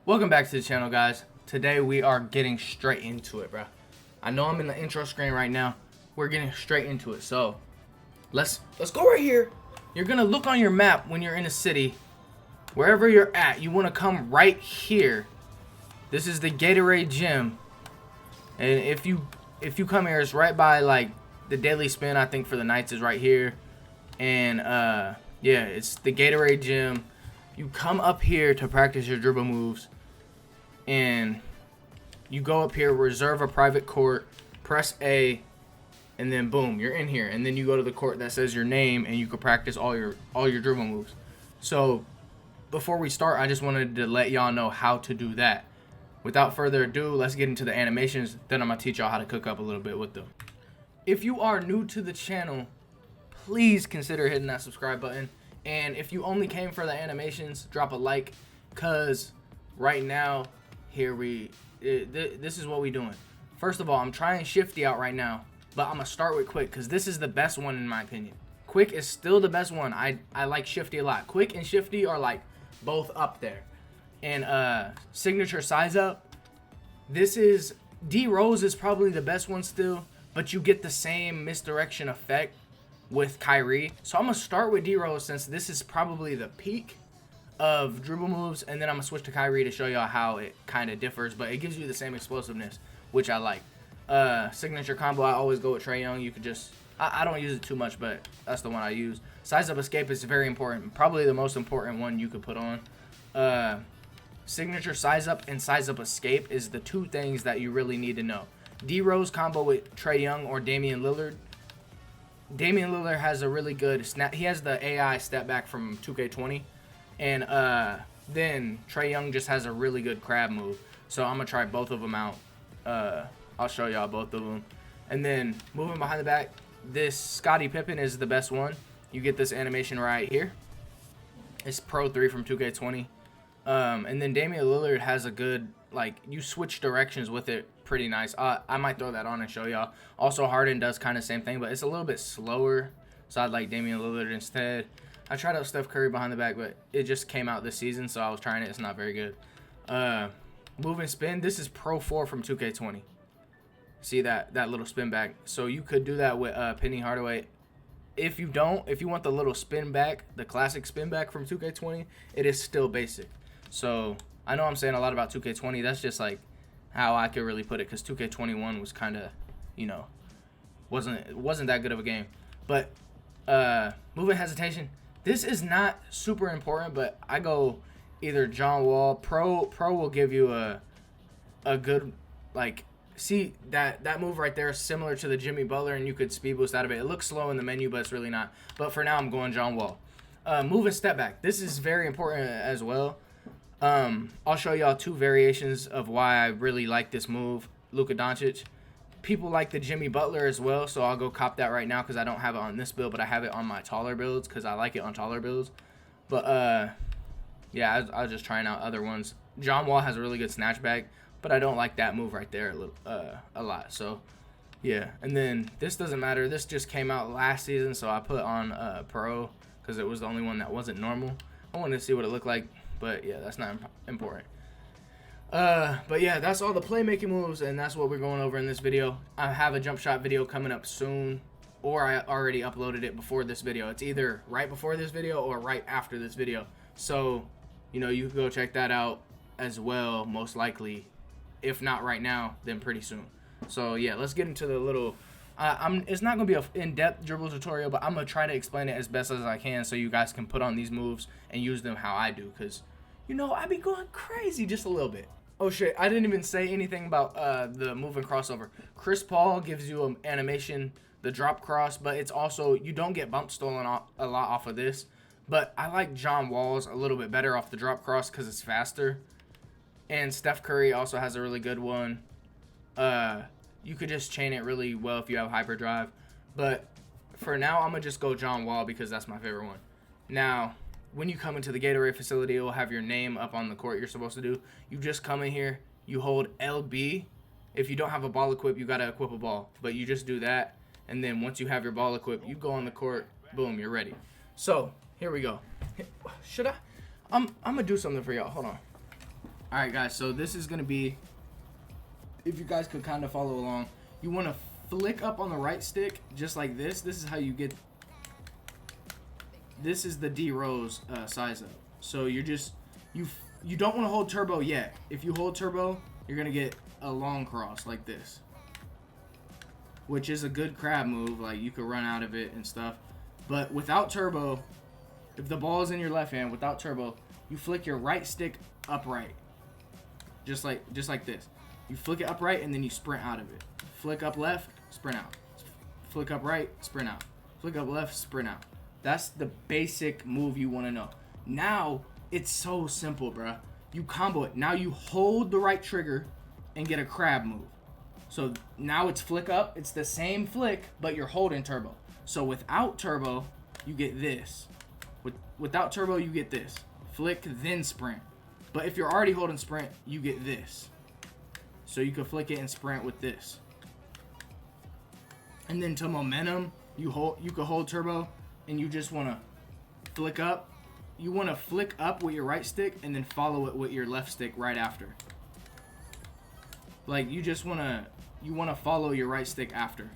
Welcome back to the channel, guys. Today we are getting straight into it, bro. I know I'm in the intro screen right now. We're getting straight into it. So let's go right here. You're gonna look on your map when you're in a city. Wherever you're at, you want to come right here. This is the Gatorade gym. And if you come here, it's right by like the daily spin, I think, for the Knights is right here. And yeah, it's the Gatorade gym. You come up here to practice your dribble moves. And you go up here, reserve a private court, press A, and then boom, you're in here. And then you go to the court that says your name, and you can practice all your dribble moves. So before we start, I just wanted to let y'all know how to do that. Without further ado, let's get into the animations. Then I'm gonna teach y'all how to cook up a little bit with them. If you are new to the channel, please consider hitting that subscribe button. And if you only came for the animations, drop a like, cause right now, this is what we doing. First of all, I'm trying Shifty out right now, but I'm gonna start with Quick because this is the best one in my opinion. Quick is still the best one. I like Shifty a lot. Quick and Shifty are like both up there. And signature size up. This is D-Rose is probably the best one still, but you get the same misdirection effect with Kyrie. So I'm gonna start with D-Rose since this is probably the peak of dribble moves, and then I'm gonna switch to Kyrie to show y'all how it kind of differs, but it gives you the same explosiveness, which I like. Signature combo, I always go with Trae Young. You could just, I don't use it too much, but that's the one I use. Size up escape is very important, probably the most important one you could put on. Signature size up and size up escape is the two things that you really need to know. D-Rose combo with Trae Young or Damian Lillard. Damian Lillard has a really good snap. He has the AI step back from 2K20. And then Trae Young just has a really good crab move. So I'm going to try both of them out. I'll show y'all both of them. And then moving behind the back, this Scottie Pippen is the best one. You get this animation right here. It's Pro 3 from 2K20. And then Damian Lillard has a good, like, you switch directions with it pretty nice. I might throw that on and show y'all. Also, Harden does kind of the same thing, but it's a little bit slower. So I'd like Damian Lillard instead. I tried out Steph Curry behind the back, but it just came out this season, so I was trying it. It's not very good. Move and spin. This is Pro 4 from 2K20. See that little spin back? So you could do that with Penny Hardaway. If you don't, if you want the little spin back, the classic spin back from 2K20, it is still basic. So I know I'm saying a lot about 2K20. That's just like how I could really put it, because 2K21 was kind of, you know, wasn't that good of a game. But movement hesitation. This is not super important, but I go either John Wall. Pro will give you a good, like, see that move right there is similar to the Jimmy Butler, and you could speed boost out of it. It looks slow in the menu, but it's really not. But for now, I'm going John Wall. Move and step back. This is very important as well. I'll show y'all two variations of why I really like this move. Luka Doncic. People like the Jimmy Butler as well, so I'll go cop that right now because I don't have it on this build, but I have it on my taller builds because I like it on taller builds. But yeah, I was just trying out other ones. John Wall has a really good snatchback, but I don't like that move right there a lot. So yeah, and then this doesn't matter. This just came out last season, so I put on Pro because it was the only one that wasn't normal. I wanted to see what it looked like, but yeah, that's not important. But yeah, that's all the playmaking moves, and that's what we're going over in this video. I have a jump shot video coming up soon, or I already uploaded it before this video. It's either right before this video or right after this video. So, you know, you can go check that out as well, most likely. If not right now, then pretty soon. So yeah, let's get into the little, it's not going to be an in-depth dribble tutorial, but I'm going to try to explain it as best as I can so you guys can put on these moves and use them how I do, because, you know, I be going crazy just a little bit. Oh shit, I didn't even say anything about the move and crossover. Chris Paul gives you an animation, the drop cross, but it's also, you don't get bump stolen a lot off of this. But I like John Wall's a little bit better off the drop cross because it's faster. And Steph Curry also has a really good one. You could just chain it really well if you have hyperdrive. But for now, I'm going to just go John Wall because that's my favorite one. Now, when you come into the Gatorade facility, it will have your name up on the court you're supposed to do. You just come in here, you hold LB. If you don't have a ball equipped, you got to equip a ball. But you just do that, and then once you have your ball equipped, you go on the court, boom, you're ready. So, here we go. Should I? I'm going to do something for y'all. Hold on. All right, guys. So this is gonna be, if you guys could kind of follow along, you want to flick up on the right stick just like this. This is how you get. This is the D rows size up. So you're just you don't want to hold turbo yet. If you hold turbo, you're gonna get a long cross like this, which is a good crab move. Like you could run out of it and stuff. But without turbo, if the ball is in your left hand without turbo, you flick your right stick upright, just like this. You flick it upright and then you sprint out of it. Flick up left, sprint out. Flick up right, sprint out. Flick up left, sprint out. That's the basic move you want to know. Now, it's so simple, bruh. You combo it. Now you hold the right trigger and get a crab move. So now it's flick up. It's the same flick, but you're holding turbo. So without turbo, you get this. Without turbo, you get this. Flick, then sprint. But if you're already holding sprint, you get this. So you can flick it and sprint with this. And then to momentum, you can hold turbo and you just want to flick up. You want to flick up with your right stick and then follow it with your left stick right after. Like you want to follow your right stick after.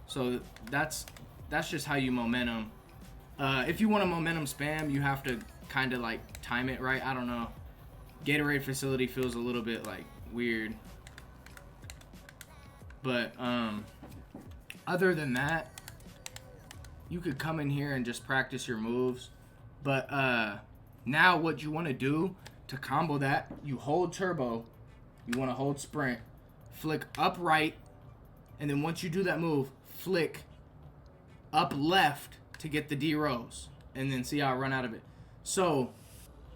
So that's just how you momentum. If you want to momentum spam, you have to kind of like time it right. I don't know. Gatorade facility feels a little bit like weird. But other than that, you could come in here and just practice your moves. But now what you want to do to combo that, you hold turbo, you want to hold sprint, flick up right, and then once you do that move, flick up left to get the D rows, and then see how I run out of it. So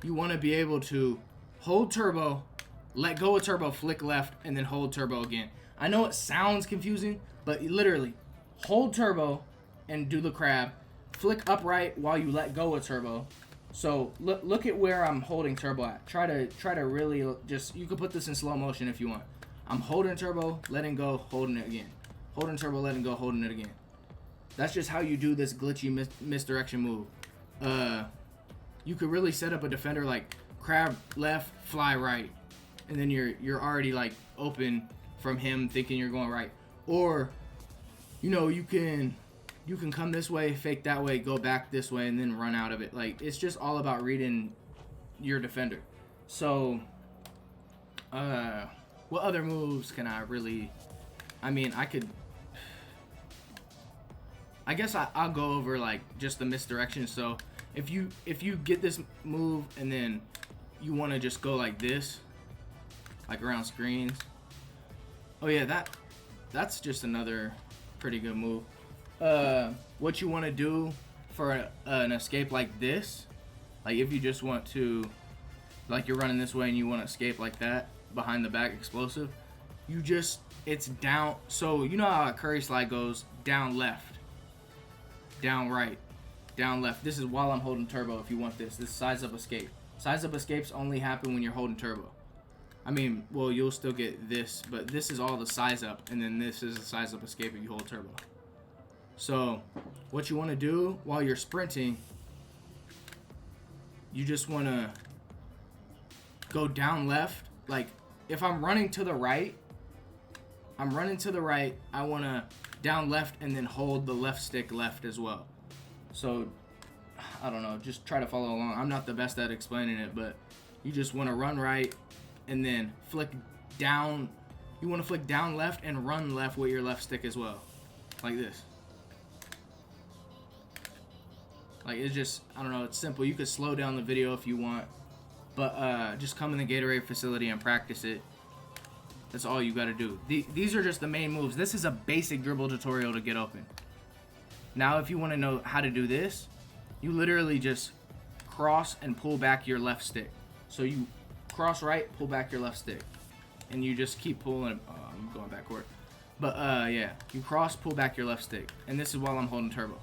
you want to be able to hold turbo, let go of turbo, flick left, and then hold turbo again. I know it sounds confusing, but literally hold turbo and do the crab, flick upright while you let go of turbo. So look at where I'm holding turbo at. Try to really just, you can put this in slow motion if you want. I'm holding turbo, letting go, holding it again. Holding turbo, letting go, holding it again. That's just how you do this glitchy misdirection move. You could really set up a defender like crab left, fly right, and then you're already like open from him thinking you're going right. Or you know, you can come this way, fake that way, go back this way, and then run out of it. Like it's just all about reading your defender. So what other moves can I really, I mean, I guess I'll go over like just the misdirection. So if you get this move and then you want to just go like this, like around screens. Oh yeah, that's just another pretty good move. What you want to do for an escape like this, like if you just want to, like you're running this way and you want to escape like that, behind the back explosive, it's down. So you know how a curry slide goes down left, down right, down left. This is while I'm holding turbo. If you want this size up escape. Size up escapes only happen when you're holding turbo. I mean, well, you'll still get this, but this is all the size up, and then this is the size up escape if you hold turbo. So what you want to do while you're sprinting, you just want to go down left. Like if I'm running to the right, I want to down left and then hold the left stick left as well. So I don't know, just try to follow along. I'm not the best at explaining it, but you just want to run right and then flick down. You want to flick down left and run left with your left stick as well, like this. Like it's just, I don't know, it's simple. You could slow down the video if you want, but just come in the Gatorade facility and practice it. That's all you got to do. These are just the main moves. This is a basic dribble tutorial to get open. Now if you want to know how to do this, you literally just cross and pull back your left stick. So you cross right, pull back your left stick, and you just keep pulling. I'm going backward, but yeah, you cross, pull back your left stick, and this is while I'm holding turbo.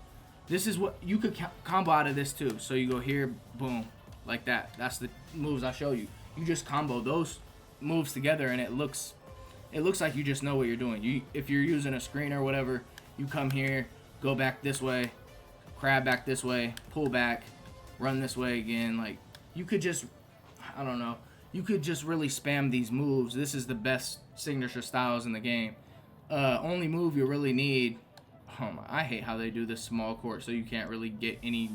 This is what you could combo out of this too. So you go here, boom, like that. That's the moves I show you. You just combo those moves together, and it looks like you just know what you're doing. If you're using a screen or whatever, you come here, go back this way, crab back this way, pull back, run this way again. Like you could just, I don't know. you could just really spam these moves. This is the best signature styles in the game. Only move you really need, oh my, I hate how they do this small court so you can't really get any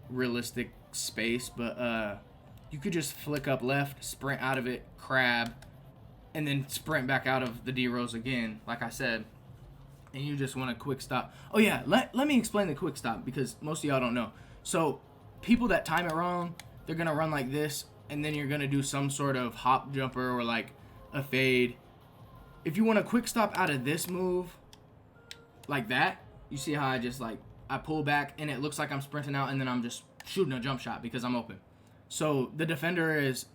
realistic space, but you could just flick up left, sprint out of it, crab, and then sprint back out of the D-rows again, like I said. And you just want a quick stop. Oh yeah, let me explain the quick stop because most of y'all don't know. So people that time it wrong, they're gonna run like this, and then you're gonna do some sort of hop jumper or like a fade. If you want a quick stop out of this move, like that, you see how I just like, I pull back and it looks like I'm sprinting out and then I'm just shooting a jump shot because I'm open. So the defender is,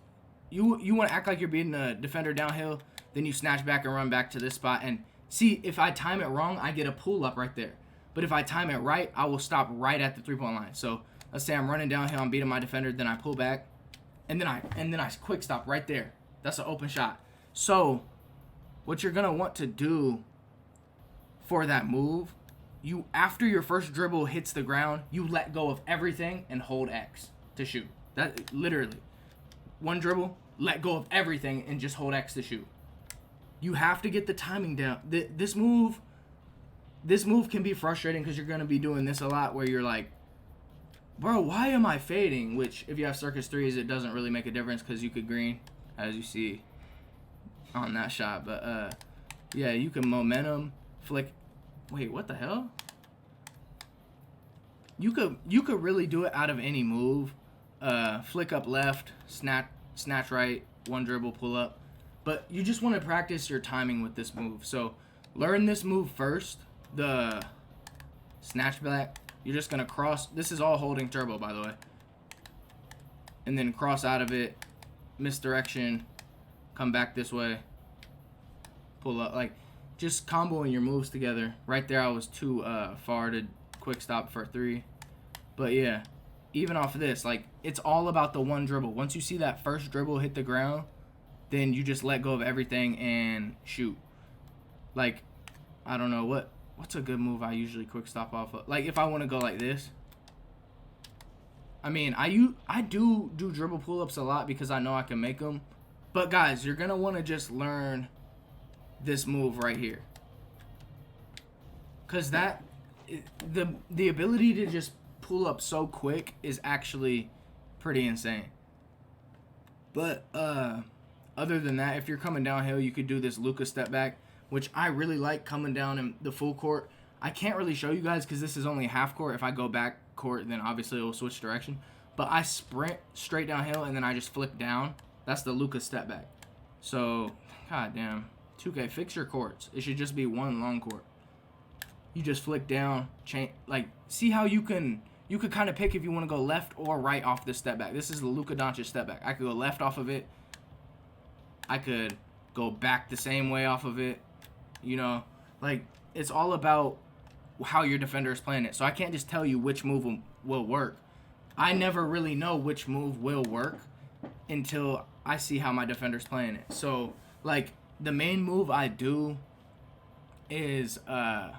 you want to act like you're beating the defender downhill, then you snatch back and run back to this spot. And see, if I time it wrong, I get a pull up right there. But if I time it right, I will stop right at the 3-point line. So let's say I'm running downhill, I'm beating my defender, then I pull back, and then I quick stop right there. That's an open shot. So what you're gonna want to do for that move, you, after your first dribble hits the ground, you let go of everything and hold X to shoot. That literally, one dribble, let go of everything and just hold X to shoot. You have to get the timing down. This move can be frustrating because you're gonna be doing this a lot where you're like, bro, why am I fading? Which, if you have circus threes, it doesn't really make a difference because you could green, as you see on that shot. But yeah, you can momentum flick. Wait, what the hell? You could really do it out of any move. Flick up left, snatch right, one dribble, pull up. But you just want to practice your timing with this move. So learn this move first, the snatch back. You're just gonna cross. This is all holding turbo, by the way. And then cross out of it, misdirection, come back this way, pull up. Like, just comboing your moves together. Right there, I was too far to quick stop for 3. But yeah, even off of this, like, it's all about the one dribble. Once you see that first dribble hit the ground, then you just let go of everything and shoot. Like, I don't know, what's a good move I usually quick stop off of? Like, if I want to go like this. I mean, I do dribble pull-ups a lot because I know I can make them. But guys, you're going to want to just learn this move right here. Because the ability to just pull up so quick is actually pretty insane. But other than that, if you're coming downhill, you could do this Luka step back, which I really like coming down in the full court. I can't really show you guys because this is only half court. If I go back court, then obviously it will switch direction. But I sprint straight downhill and then I just flick down. That's the Luka step back. So, goddamn, 2K, fix your courts. It should just be one long court. You just flick down, change, like, see how you could kind of pick if you want to go left or right off this step back. This is the Luka Doncic step back. I could go left off of it. I could go back the same way off of it. You know, like, it's all about how your defender is playing it. So I can't just tell you which move will work. I never really know which move will work until I see how my defender's playing it. So, like, the main move I do is I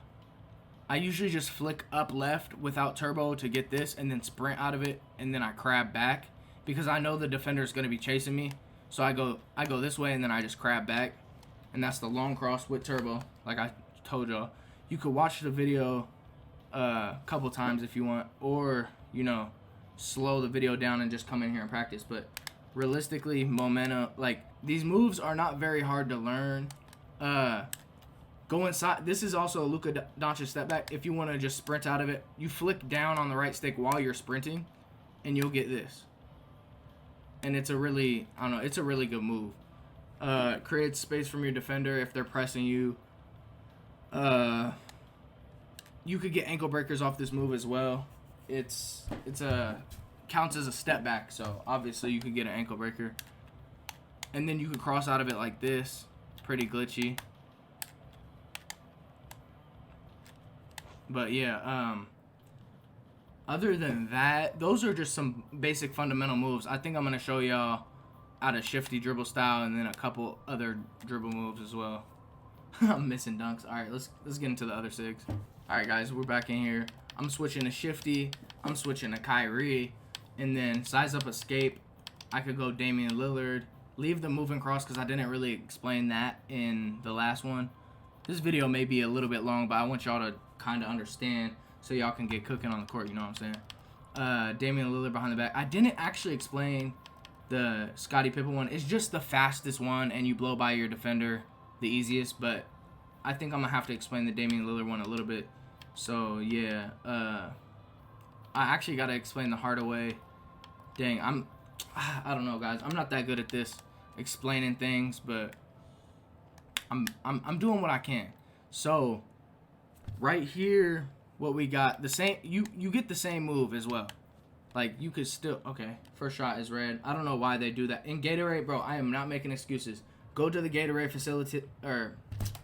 usually just flick up left without turbo to get this and then sprint out of it, and then I crab back because I know the defender's going to be chasing me. So I go this way and then I just crab back, and that's the long cross with turbo, like I told y'all. You could watch the video a couple times if you want, or, you know, slow the video down and just come in here and practice. But realistically, momentum, like, these moves are not very hard to learn. Go inside. This is also a Luka Doncic step back. If you want to just sprint out of it, you flick down on the right stick while you're sprinting, and you'll get this. And it's a really, I don't know, it's a really good move. Creates space from your defender if they're pressing you. You could get ankle breakers off this move as well. It's counts as a step back, so obviously you could get an ankle breaker. And then you could cross out of it like this. Pretty glitchy. But yeah, other than that, those are just some basic fundamental moves. I think I'm gonna show y'all out of shifty dribble style and then a couple other dribble moves as well. I'm missing dunks. All right, let's get into the other sigs. All right, guys, we're back in here. I'm switching to shifty. I'm switching to Kyrie, and then size up escape. I could go Damian Lillard. Leave the moving cross because I didn't really explain that in the last one. This video may be a little bit long, but I want y'all to kind of understand so y'all can get cooking on the court, you know what I'm saying? Damian Lillard behind the back. I didn't actually explain the Scottie Pippen one. It's just the fastest one, and you blow by your defender the easiest, but I think I'm going to have to explain the Damian Lillard one a little bit. So, yeah. I actually got to explain the Hardaway. Dang, I don't know, guys. I'm not that good at this, explaining things, but I'm doing what I can. So, right here, what we got, the same, you get the same move as well. Like, you could still, okay, first shot is red. I don't know why they do that. In Gatorade, bro, I am not making excuses. Go to the Gatorade facility, or,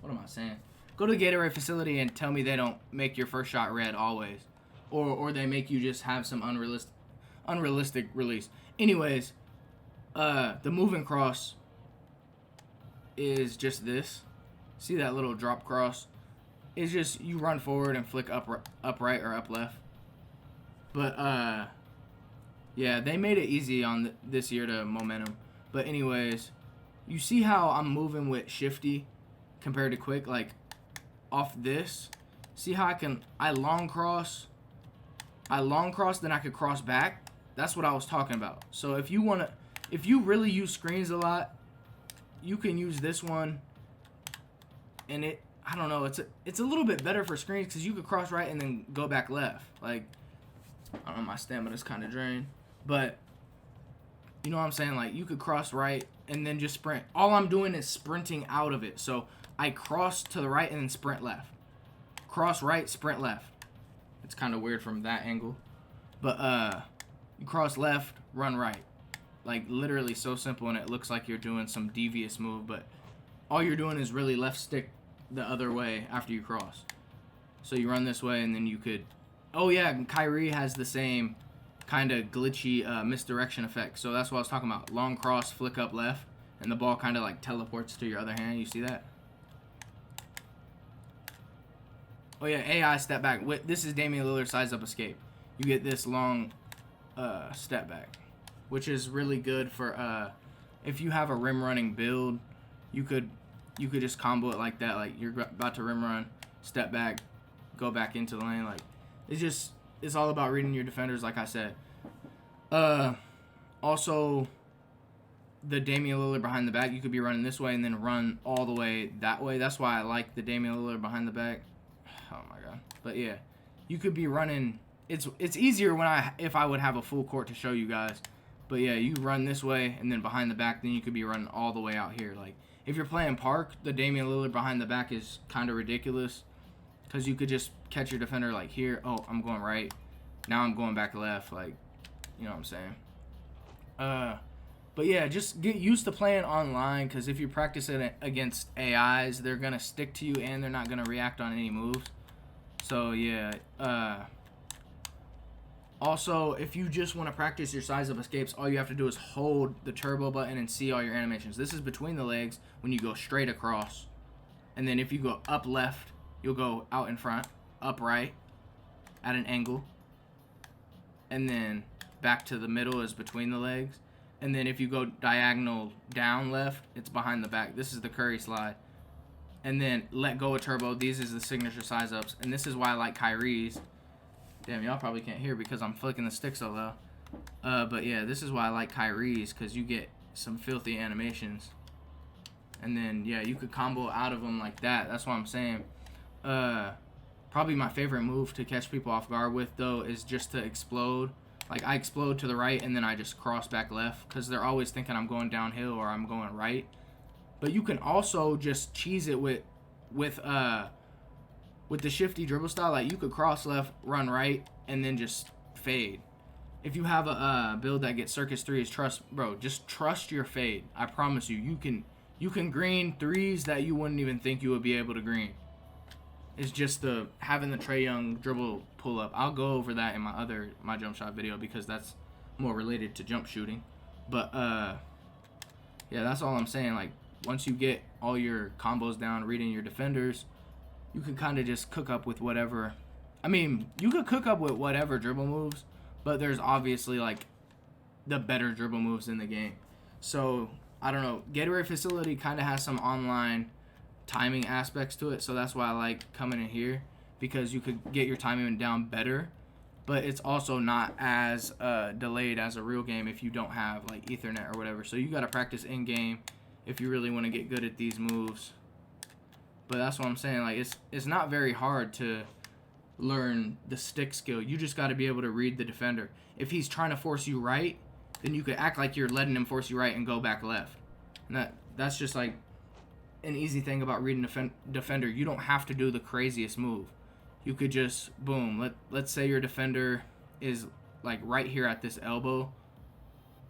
what am I saying? Go to the Gatorade facility and tell me they don't make your first shot red always. Or they make you just have some unrealistic release. Anyways, the moving cross is just this. See that little drop cross? It's just you run forward and flick up right or up left. But yeah, they made it easy on this year to momentum. But anyways, you see how I'm moving with shifty compared to quick, like off this. See how I long cross, then I could cross back. That's what I was talking about. So if you really use screens a lot, you can use this one, and I don't know, it's a little bit better for screens because you could cross right and then go back left. Like, I don't know, my stamina's kind of drained, but you know what I'm saying? Like, you could cross right and then just sprint. All I'm doing is sprinting out of it. So I cross to the right and then sprint left. Cross right, sprint left. It's kind of weird from that angle, but you cross left, run right. Like, literally so simple, and it looks like you're doing some devious move, but all you're doing is really left stick the other way after you cross. So you run this way, and then you could... Oh, yeah, Kyrie has the same kind of glitchy misdirection effect. So that's what I was talking about. Long cross, flick up left, and the ball kind of, like, teleports to your other hand. You see that? Oh, yeah, AI step back. This is Damian Lillard size up escape. You get this long step back, which is really good for if you have a rim running build. You could just combo it like that. Like, you're about to rim run, step back, go back into the lane. Like, it's all about reading your defenders, like I said. Also, the Damian Lillard behind the back, you could be running this way and then run all the way that way. That's why I like the Damian Lillard behind the back. Oh my god. But yeah, you could be running. It's easier if I would have a full court to show you guys. But yeah, you run this way and then behind the back, then you could be running all the way out here. Like, if you're playing park, the Damian Lillard behind the back is kind of ridiculous because you could just catch your defender like here. Oh, I'm going right. Now I'm going back left. Like, you know what I'm saying? But yeah, just get used to playing online because if you practice it against AIs, they're going to stick to you and they're not going to react on any moves. So yeah, also, if you just want to practice your size of escapes, all you have to do is hold the turbo button and see all your animations. This is between the legs when you go straight across. And then if you go up left, you'll go out in front, up right, at an angle. And then back to the middle is between the legs. And then if you go diagonal down left, it's behind the back. This is the Curry slide. And then let go of turbo. These is the signature size ups. And this is why I like Kyrie's. Damn, y'all probably can't hear because I'm flicking the stick so low. But yeah, this is why I like Kyrie's because you get some filthy animations. And then, yeah, you could combo out of them like that. That's what I'm saying. Probably my favorite move to catch people off guard with, though, is just to explode. Like, I explode to the right and then I just cross back left because they're always thinking I'm going downhill or I'm going right. But you can also just cheese it with the shifty dribble style. Like, you could cross left, run right, and then just fade. If you have a build that gets Circus 3s, just trust your fade. I promise you, you can green threes that you wouldn't even think you would be able to green. It's just having the Trae Young dribble pull up. I'll go over that in my jump shot video because that's more related to jump shooting. But yeah, that's all I'm saying. Like, once you get all your combos down, reading your defenders, you can kind of just cook up with whatever. I mean, you could cook up with whatever dribble moves, but there's obviously, like, the better dribble moves in the game. So I don't know. Gatorade Facility kind of has some online timing aspects to it, so that's why I like coming in here, because you could get your timing down better, but it's also not as delayed as a real game if you don't have like Ethernet or whatever. So you got to practice in game if you really want to get good at these moves. But that's what I'm saying. Like it's not very hard to learn the stick skill. You just got to be able to read the defender. If he's trying to force you right, then you could act like you're letting him force you right and go back left. And that's just like an easy thing about reading defender. You don't have to do the craziest move. You could just boom. Let's say your defender is like right here at this elbow,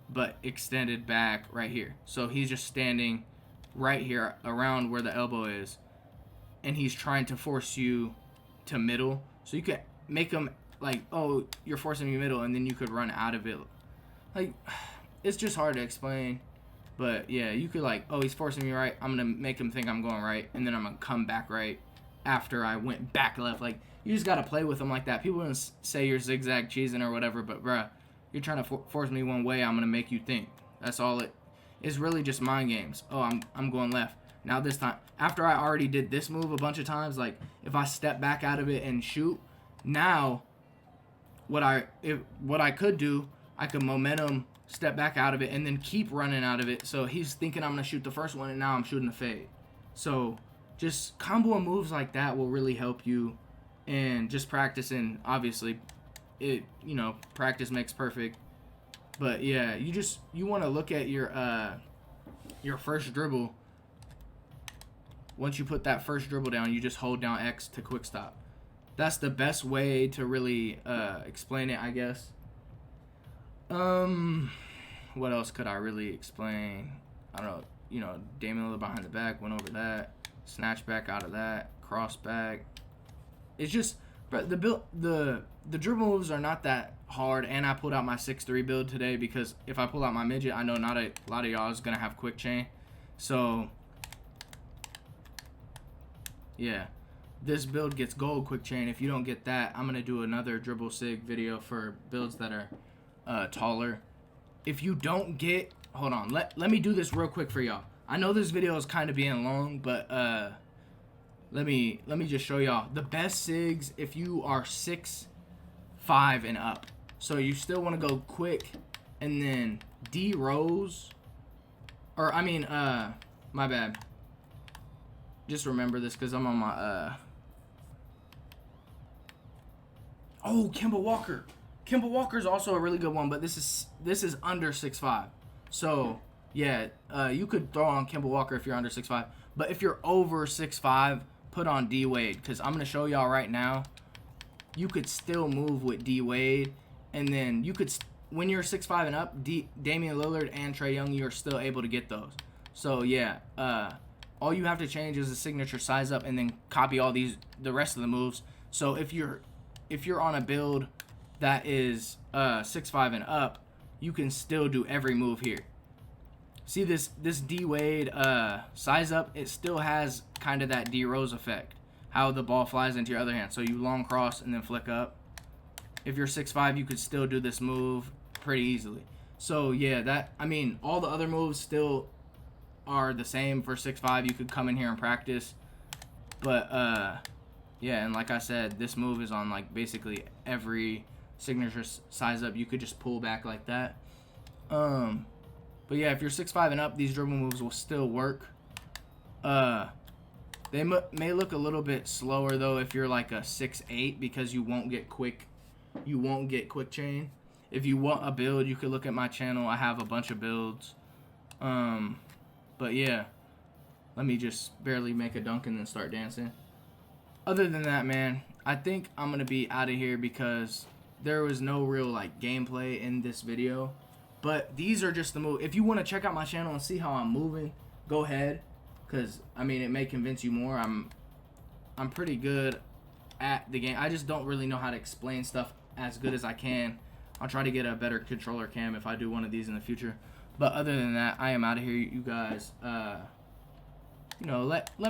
but extended back right here. So he's just standing right here around where the elbow is, and he's trying to force you to middle. So you could make him like, oh, you're forcing me middle, and then you could run out of it. Like, it's just hard to explain. But yeah, you could like, oh, he's forcing me right. I'm gonna make him think I'm going right, and then I'm gonna come back right after I went back left. Like, you just gotta play with him like that. People gonna say you're zigzag cheesing or whatever, but bruh, you're trying to force me one way. I'm gonna make you think. That's all it is. Really just mind games. Oh, I'm going left. Now this time, after I already did this move a bunch of times, like if I step back out of it and shoot, now what I could do, I could momentum step back out of it and then keep running out of it. So he's thinking I'm gonna shoot the first one, and now I'm shooting the fade. So just comboing moves like that will really help you, and just practicing. Obviously, practice makes perfect. But yeah, you want to look at your first dribble. Once you put that first dribble down, you just hold down X to quick stop. That's the best way to really explain it, I guess. What else could I really explain? I don't know. Damian Lillard behind the back, went over that. Snatch back out of that. Cross back. It's just, but the dribble moves are not that hard. And I pulled out my 6'3" build today, because if I pull out my midget, I know not a lot of y'all is gonna have quick chain. So yeah, this build gets gold quick chain. If you don't get that, I'm gonna do another dribble sig video for builds that are taller. If you don't get, hold on, let me do this real quick for y'all. I know this video is kind of being long, but let me just show y'all the best sigs if you are 6'5" and up. So you still want to go quick, and then D rows, or I mean my bad. Just remember this because I'm on my oh, Kemba Walker. Kemba Walker is also a really good one, but this is under 6'5". So yeah, you could throw on Kemba Walker if you're under 6'5", but if you're over 6'5", put on D Wade, because I'm gonna show y'all right now. You could still move with D Wade, and then you could, when you're 6'5" and up, Damian Lillard and Trae Young, you're still able to get those. So yeah, all you have to change is the signature size up, and then copy all the rest of the moves. So if you're on a build that is 6'5" and up, you can still do every move here. See this D Wade size up, it still has kind of that D Rose effect, how the ball flies into your other hand. So you long cross and then flick up. If you're 6'5", you could still do this move pretty easily. So yeah, all the other moves still are the same for 6'5". You could come in here and practice, but yeah, and like I said, this move is on like basically every signature size up. You could just pull back like that. But yeah, if you're 6'5" and up, these dribble moves will still work. They may look a little bit slower though if you're like a 6'8", because you won't get quick chain. If you want a build, you could look at my channel. I have a bunch of builds. But yeah, let me just barely make a dunk and then start dancing. Other than that, man, I think I'm gonna be out of here because there was no real like gameplay in this video. But these are just the moves. If you want to check out my channel and see how I'm moving, go ahead, because I mean it may convince you more. I'm pretty good at the game. I just don't really know how to explain stuff as good as I can. I'll try to get a better controller cam if I do one of these in the future. But other than that, I am out of here, you guys. Let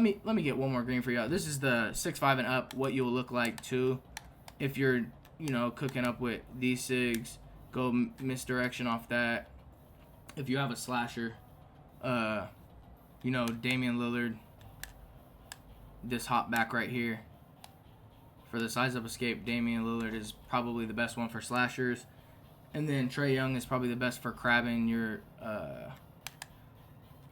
me get one more green for y'all. This is the 6'5" and up, what you'll look like too if you're cooking up with these sigs go misdirection off that. If you have a slasher, you know, Damian Lillard, this hop back right here. For the size up escape, Damian Lillard is probably the best one for slashers. And then Trae Young is probably the best for crabbing your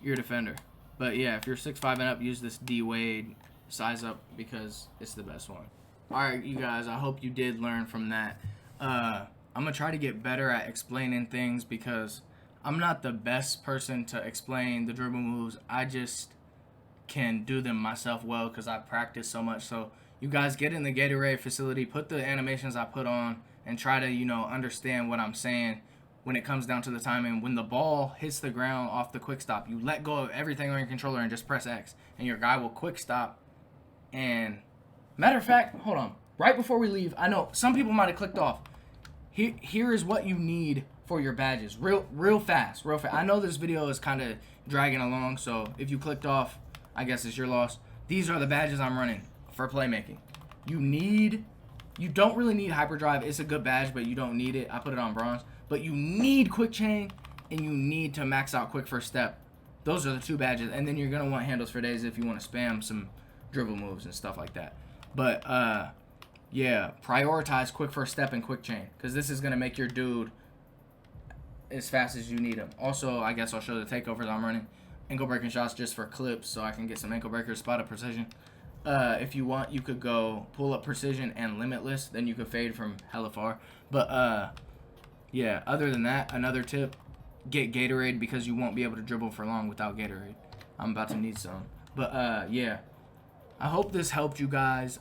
defender. But yeah, if you're 6'5" and up, use this D Wade size up because it's the best one. Alright, you guys, I hope you did learn from that. I'm going to try to get better at explaining things because I'm not the best person to explain the dribble moves. I just can do them myself well because I practice so much. So you guys get in the Gatorade facility, put the animations I put on, and try to, you know, understand what I'm saying when it comes down to the timing. When the ball hits the ground off the quick stop, you let go of everything on your controller and just press X, and your guy will quick stop. And matter of fact, hold on. Right before we leave, I know some people might have clicked off. Here is what you need for your badges. Real fast. I know this video is kind of dragging along, so if you clicked off, I guess it's your loss. These are the badges I'm running for playmaking. You don't really need hyperdrive. It's a good badge, but you don't need it. I put it on bronze. But you need quick chain, and you need to max out quick first step. Those are the two badges. And then you're going to want handles for days if you want to spam some dribble moves and stuff like that. But, yeah, prioritize quick first step and quick chain, because this is going to make your dude as fast as you need him. Also, I guess I'll show the takeovers I'm running. Ankle breaking shots just for clips so I can get some ankle breakers, spot up precision. If you want, you could go pull up precision and limitless. Then you could fade from hella far. But, yeah, other than that, another tip, get Gatorade because you won't be able to dribble for long without Gatorade. I'm about to need some. But, yeah. I hope this helped you guys.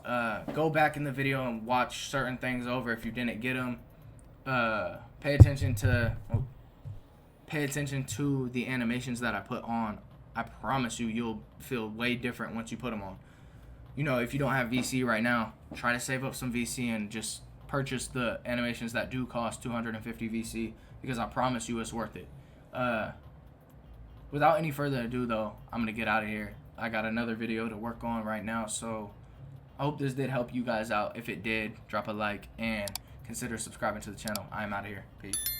Go back in the video and watch certain things over if you didn't get them. Pay attention to the animations that I put on. I promise you'll feel way different once you put them on. You know, if you don't have VC right now, try to save up some VC and just purchase the animations that do cost 250 VC because I promise you it's worth it. Without any further ado, though, I'm going to get out of here. I got another video to work on right now, so I hope this did help you guys out. If it did, drop a like and consider subscribing to the channel. I am out of here. Peace.